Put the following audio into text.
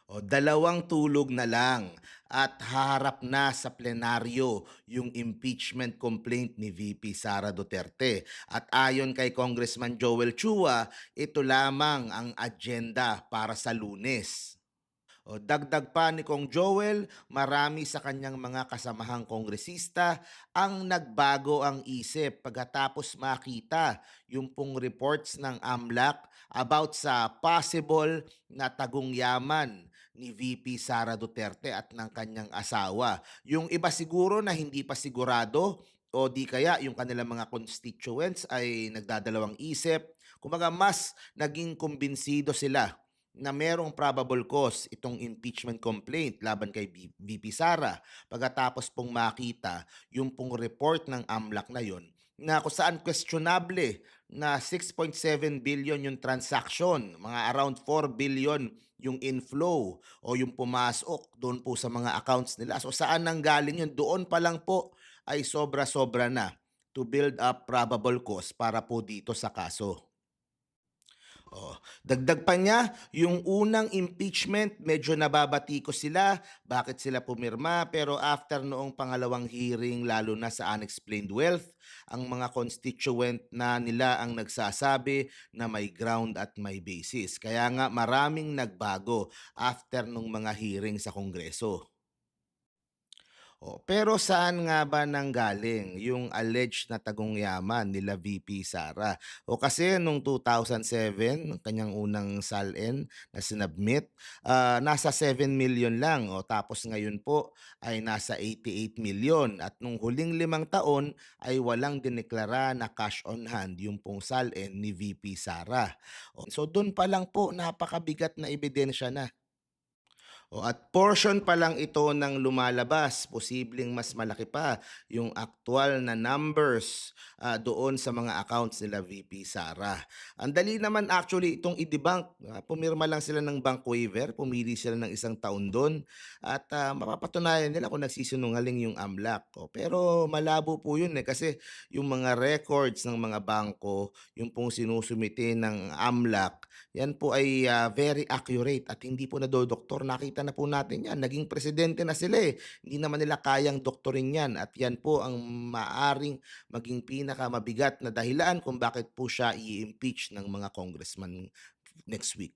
O dalawang tulog na lang at haharap na sa plenaryo yung impeachment complaint ni VP Sara Duterte. At ayon kay Congressman Joel Chua, ito lamang ang agenda para sa Lunes. O dagdag pa ni Kong Joel, marami sa kanyang mga kasamahang kongresista ang nagbago ang isip pagkatapos makita yung pong reports ng AMLAC about sa possible na tagungyaman ni VP Sara Duterte at ng kanyang asawa. Yung iba siguro na hindi pa sigurado o di kaya yung kanilang mga constituents ay nagdadalawang isip. Kumaga mas naging kumbinsido sila na merong probable cause itong impeachment complaint laban kay VP Sara pagkatapos pong makita yung pong report ng AMLAC na yon na kung saan questionable na 6.7 billion yung transaction, mga around 4 billion yung inflow o yung pumasok doon po sa mga accounts nila. So saan nang galing yun? Doon pa lang po ay sobra-sobra na to build up probable cause para po dito sa kaso. Oh, dagdag pa niya, yung unang impeachment, medyo nababati ko sila, bakit sila pumirma, pero after noong pangalawang hearing, lalo na sa unexplained wealth, ang mga constituent na nila ang nagsasabi na may ground at may basis. Kaya nga maraming nagbago after nung mga hearing sa Kongreso. Oh, pero saan nga ba nanggaling yung alleged na tagungyaman nila VP Sara? O kasi nung 2007, nung kanyang unang SALN na sinubmit, nasa 7 million lang. O tapos ngayon po ay nasa 88 million. At nung huling 5 taon ay walang dineklara na cash on hand yung pong SALN ni VP Sara. O, so doon pa lang po napakabigat na ebidensya na. O at portion pa lang ito ng lumalabas, posibleng mas malaki pa yung actual na numbers doon sa mga accounts nila VP Sara. Ang dali naman actually itong i-debunk. Pumirma lang sila ng bank waiver, pumili sila ng 1 taon doon at mapapatunayan nila kung nagsisinungaling yung AMLAC. O, pero malabo po yun kasi yung mga records ng mga bangko, yung pong sinusumite ng AMLAC, yan po ay very accurate at hindi po nadodoktor. Nakita na po natin yan. Naging presidente na sila eh. Hindi naman nila kayang doktorin yan. At yan po ang maaring maging pinakamabigat na dahilan kung bakit po siya i-impeach ng mga congressman next week.